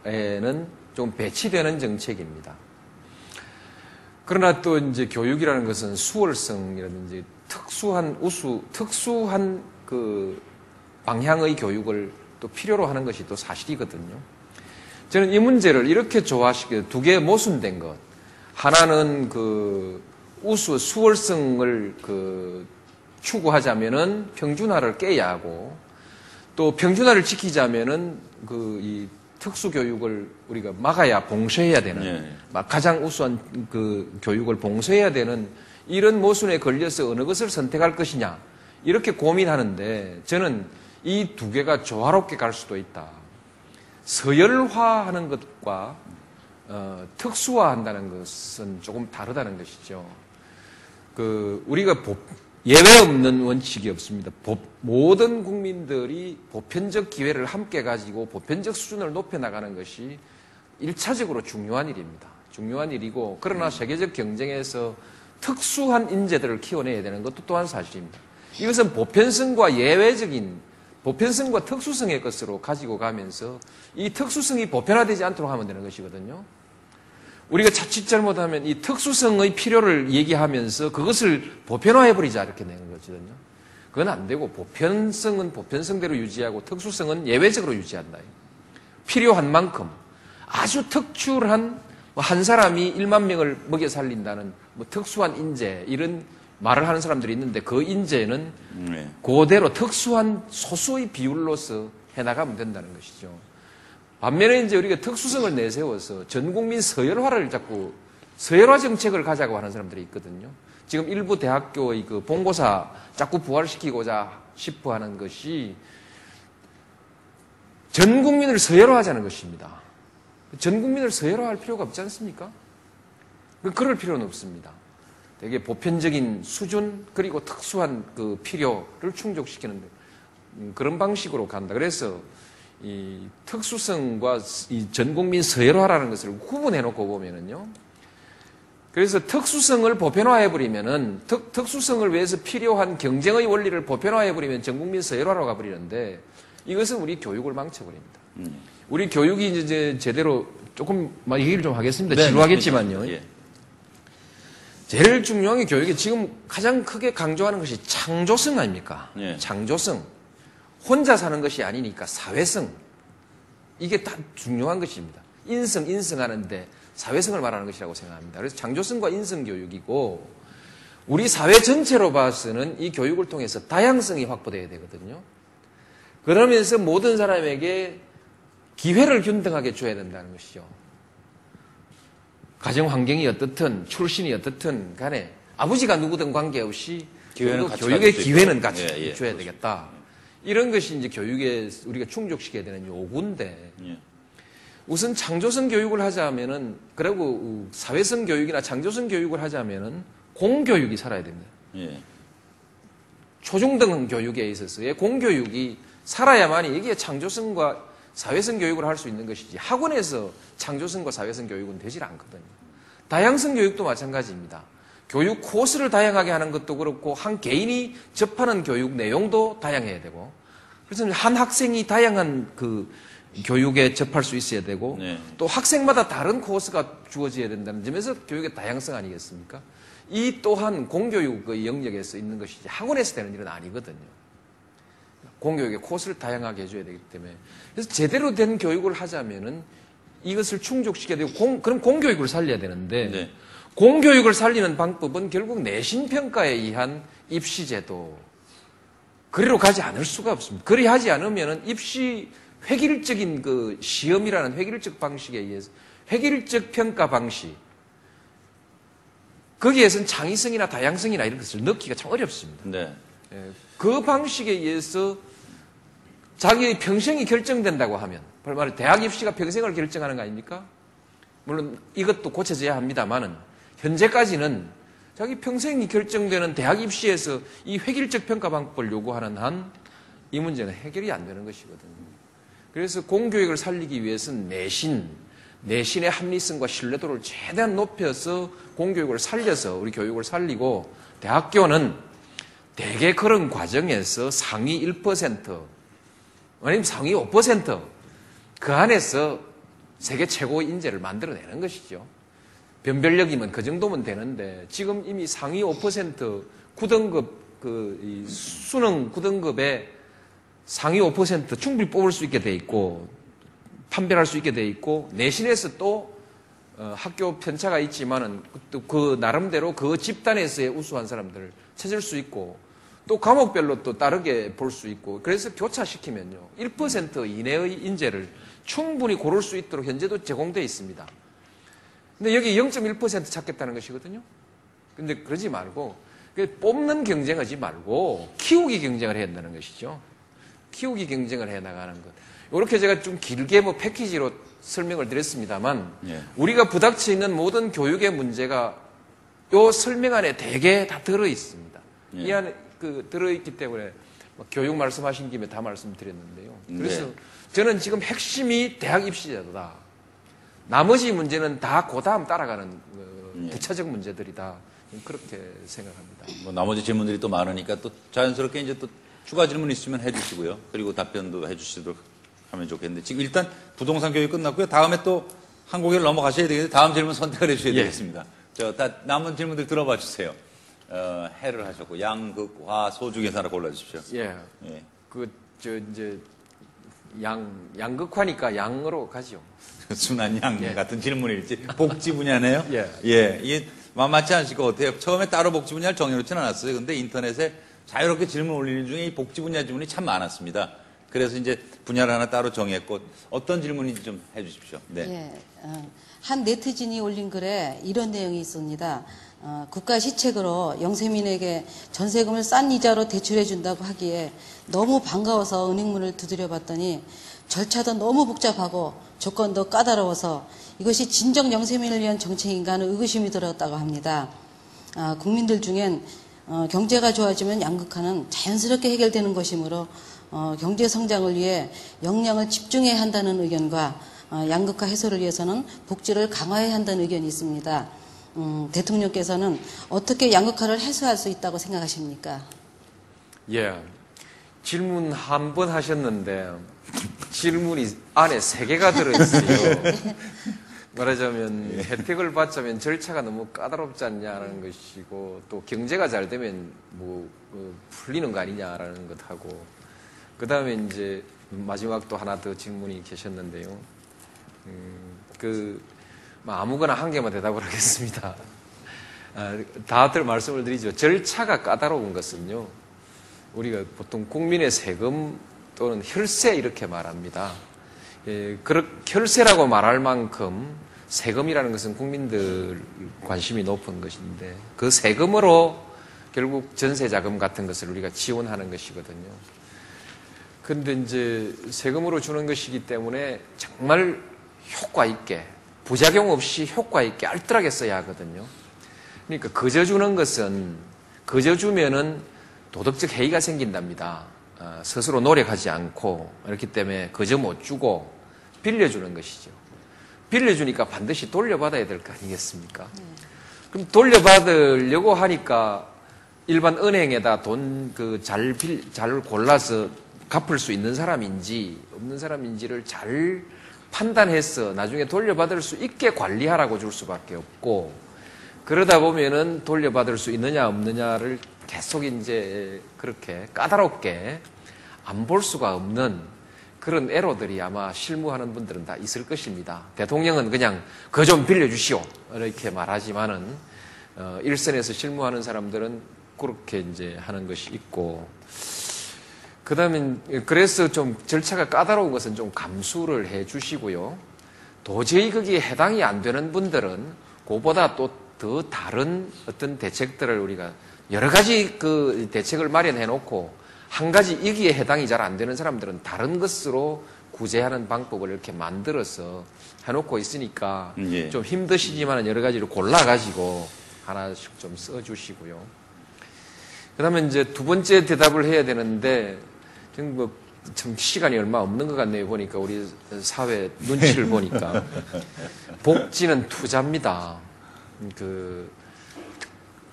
에는 좀 배치되는 정책입니다. 그러나 또 이제 교육이라는 것은 수월성이라든지 특수한 그 방향의 교육을 또 필요로 하는 것이 또 사실이거든요. 저는 이 문제를 이렇게 두 개 모순된 것. 하나는 그 수월성을 추구하자면은 평준화를 깨야 하고, 또 평준화를 지키자면은 이 특수교육을 우리가 막아야 봉쇄해야 되는, 가장 우수한 그 교육을 봉쇄해야 되는 이런 모순에 걸려서 어느 것을 선택할 것이냐, 이렇게 고민하는데, 저는 이 두 개가 조화롭게 갈 수도 있다. 서열화하는 것과 특수화한다는 것은 조금 다르다는 것이죠. 우리가 예외 없는 원칙이 없습니다. 모든 국민들이 보편적 기회를 함께 가지고 보편적 수준을 높여나가는 것이 1차적으로 중요한 일입니다. 중요한 일이고, 그러나 세계적 경쟁에서 특수한 인재들을 키워내야 되는 것도 또한 사실입니다. 이것은 보편성과 특수성의 것으로 가지고 가면서 이 특수성이 보편화되지 않도록 하면 되는 것이거든요. 우리가 자칫 잘못하면 이 특수성의 필요를 얘기하면서 그것을 보편화해버리자 이렇게 되는 거거든요. 그건 안 되고, 보편성은 보편성대로 유지하고 특수성은 예외적으로 유지한다. 필요한 만큼 아주 특출한 한 사람이 1만 명을 먹여 살린다는 특수한 인재, 이런 말을 하는 사람들이 있는데, 그 인재는 그대로 특수한 소수의 비율로서 해나가면 된다는 것이죠. 반면에 이제 우리가 특수성을 내세워서 전 국민 서열화 정책을 가자고 하는 사람들이 있거든요. 지금 일부 대학교의 그 본고사 자꾸 부활시키고자 싶어 하는 것이 전 국민을 서열화하자는 것입니다. 전 국민을 서열화할 필요가 없지 않습니까? 그럴 필요는 없습니다. 되게 보편적인 수준, 그리고 특수한 그 필요를 충족시키는 그런 방식으로 간다. 그래서 이 특수성과 이 전 국민 서열화라는 것을 구분해놓고 보면은요. 그래서 특수성을 보편화해버리면은, 특수성을 위해서 필요한 경쟁의 원리를 보편화해버리면 전 국민 서열화로 가버리는데, 이것은 우리 교육을 망쳐버립니다. 우리 교육이 이제 제대로 조금 얘기를 좀 하겠습니다. 지루하겠지만요. 제일 중요한 게 교육이 지금 가장 크게 강조하는 것이 창조성 아닙니까? 창조성. 혼자 사는 것이 아니니까 사회성. 이게 다 중요한 것입니다. 인성하는데 사회성을 말하는 것이라고 생각합니다. 그래서 창조성과 인성교육이고, 우리 사회 전체로 봐서는 이 교육을 통해서 다양성이 확보되어야 되거든요. 그러면서 모든 사람에게 기회를 균등하게 줘야 된다는 것이죠. 가정 환경이 어떻든 출신이 어떻든 간에 아버지가 누구든 관계없이 교육의 기회는 같이 줘야 되겠다. 이런 것이 이제 교육에 우리가 충족시켜야 되는 요구인데, 우선 창조성 교육을 하자면은, 그리고 사회성 교육이나 창조성 교육을 하자면은 공교육이 살아야 됩니다. 초중등 교육에 있어서의 공교육이 살아야만이 이게 창조성과 사회성 교육을 할 수 있는 것이지, 학원에서 창조성과 사회성 교육은 되질 않거든요. 다양성 교육도 마찬가지입니다. 교육 코스를 다양하게 하는 것도 그렇고, 한 개인이 접하는 교육 내용도 다양해야 되고, 그래서 한 학생이 다양한 그 교육에 접할 수 있어야 되고, 또 학생마다 다른 코스가 주어져야 된다는 점에서 교육의 다양성 아니겠습니까? 이 또한 공교육의 영역에서 있는 것이지 학원에서 되는 일은 아니거든요. 공교육의 코스를 다양하게 해줘야 되기 때문에, 그래서 제대로 된 교육을 하자면은 이것을 충족시켜야 되고, 그럼 공교육을 살려야 되는데, 공교육을 살리는 방법은 결국 내신평가에 의한 입시제도, 그리로 가지 않을 수가 없습니다. 그리 하지 않으면은 입시 획일적인 그 시험이라는 획일적 방식에 의해서, 획일적 평가 방식, 거기에서는 창의성이나 다양성이나 이런 것을 넣기가 참 어렵습니다. 그 방식에 의해서 자기의 평생이 결정된다고 하면, 말하면 대학 입시가 평생을 결정하는 거 아닙니까? 물론 이것도 고쳐져야 합니다만은, 현재까지는 자기 평생이 결정되는 대학 입시에서 이 획일적 평가 방법을 요구하는 한 이 문제는 해결이 안 되는 것이거든요. 그래서 공교육을 살리기 위해서는 내신의 합리성과 신뢰도를 최대한 높여서 공교육을 살려서 우리 교육을 살리고, 대학교는 대개 그런 과정에서 상위 1%, 아니면 상위 5%, 그 안에서 세계 최고의 인재를 만들어내는 것이죠. 변별력이면 그 정도면 되는데 지금 이미 상위 5% 9등급 이 수능 9등급에 상위 5% 충분히 뽑을 수 있게 돼 있고 판별할 수 있게 돼 있고 내신에서 또 학교 편차가 있지만은 또 그 나름대로 그 집단에서의 우수한 사람들을 찾을 수 있고 또 과목별로 또 다르게 볼 수 있고 그래서 교차시키면요 1% 이내의 인재를 충분히 고를 수 있도록 현재도 제공되어 있습니다. 근데 여기 0.1% 찾겠다는 것이거든요. 근데 그러지 말고 뽑는 경쟁하지 말고 키우기 경쟁을 해야 한다는 것이죠. 키우기 경쟁을 해 나가는 것. 이렇게 제가 좀 길게 뭐 패키지로 설명을 드렸습니다만 우리가 부닥쳐 있는 모든 교육의 문제가 요 설명 안에 대개 다 들어 있습니다. 이 안에 들어 있기 때문에 교육 말씀하신 김에 다 말씀드렸는데요. 그래서 저는 지금 핵심이 대학 입시제도다. 나머지 문제는 다 그 다음 따라가는 부차적 문제들이다. 그렇게 생각합니다. 뭐 나머지 질문들이 또 많으니까 또 자연스럽게 이제 또 추가 질문 있으면 해주시고요. 그리고 답변도 해주시도록 하면 좋겠는데 지금 일단 부동산 교육 끝났고요. 다음에 또 한국에를 넘어가셔야 되겠는데 다음 질문 선택을 해주셔야 되겠습니다. 남은 질문들 들어봐 주세요. 해를 하셨고 양극, 화, 소 중에서 하나 골라주십시오. 이제 양극화니까 양으로 가죠. 순한 양 같은 질문일지 복지 분야네요. 이게 만만치 않으실 것 같아요. 처음에 따로 복지 분야를 정해놓지는 않았어요. 근데 인터넷에 자유롭게 질문 올리는 중에 이 복지 분야 질문이 참 많았습니다. 그래서 이제 분야를 하나 따로 정했고 어떤 질문인지 좀 해주십시오. 한 네티즌이 올린 글에 이런 내용이 있습니다. 국가 시책으로 영세민에게 전세금을 싼 이자로 대출해 준다고 하기에 너무 반가워서 은행문을 두드려 봤더니 절차도 너무 복잡하고 조건도 까다로워서 이것이 진정 영세민을 위한 정책인가 하는 의구심이 들었다고 합니다. 국민들 중엔 경제가 좋아지면 양극화는 자연스럽게 해결되는 것이므로 경제 성장을 위해 역량을 집중해야 한다는 의견과 양극화 해소를 위해서는 복지를 강화해야 한다는 의견이 있습니다. 대통령께서는 어떻게 양극화를 해소할 수 있다고 생각하십니까? 질문 한 번 하셨는데 질문이 안에 3개가 들어있어요. 말하자면 혜택을 받자면 절차가 너무 까다롭지 않냐라는 것이고 또 경제가 잘 되면 풀리는 거 아니냐라는 것하고 그 다음에 이제 마지막 또 하나 더 질문이 계셨는데요. 아무거나 한 개만 대답을 하겠습니다. 다들 말씀을 드리죠. 절차가 까다로운 것은요. 우리가 보통 국민의 세금 또는 혈세 이렇게 말합니다. 혈세라고 말할 만큼 세금이라는 것은 국민들 관심이 높은 것인데 그 세금으로 결국 전세자금 같은 것을 우리가 지원하는 것이거든요. 근데 이제 세금으로 주는 것이기 때문에 정말 효과 있게 부작용 없이 효과 있게 알뜰하게 써야 하거든요. 그러니까 거저 주는 것은 거저 주면은 도덕적 해이가 생긴답니다. 스스로 노력하지 않고 그렇기 때문에 거저 못 주고 빌려주는 것이죠. 빌려주니까 반드시 돌려받아야 될 거 아니겠습니까? 그럼 돌려받으려고 하니까 일반 은행에다 돈 잘 골라서 갚을 수 있는 사람인지 없는 사람인지를 잘 판단해서 나중에 돌려받을 수 있게 관리하라고 줄 수밖에 없고 그러다 보면은 돌려받을 수 있느냐 없느냐를 계속 이제 그렇게 까다롭게 안 볼 수가 없는 그런 애로들이 아마 실무하는 분들은 다 있을 것입니다. 대통령은 그냥 그거 좀 빌려주시오 이렇게 말하지만은 일선에서 실무하는 사람들은 그렇게 이제 하는 것이 있고 그 다음에 그래서 좀 절차가 까다로운 것은 좀 감수를 해 주시고요. 도저히 거기에 해당이 안 되는 분들은 그보다 또 더 다른 어떤 대책들을 우리가 여러 가지 그 대책을 마련해 놓고 한 가지 여기에 해당이 잘 안 되는 사람들은 다른 것으로 구제하는 방법을 이렇게 만들어서 해놓고 있으니까 좀 힘드시지만 여러 가지를 골라가지고 하나씩 좀 써주시고요. 그 다음에 이제 두 번째 대답을 해야 되는데 지금 참 시간이 얼마 없는 것 같네요. 보니까 우리 사회 눈치를 보니까 복지는 투자입니다.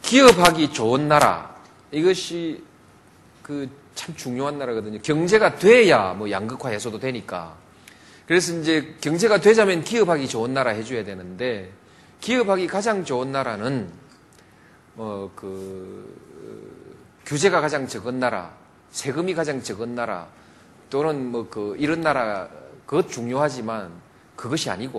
기업하기 좋은 나라 이것이 참 중요한 나라거든요. 경제가 돼야 양극화 해소도 되니까. 그래서 이제 경제가 되자면 기업하기 좋은 나라 해줘야 되는데, 기업하기 가장 좋은 나라는 규제가 가장 적은 나라, 세금이 가장 적은 나라, 또는 이런 나라, 그것 중요하지만 그것이 아니고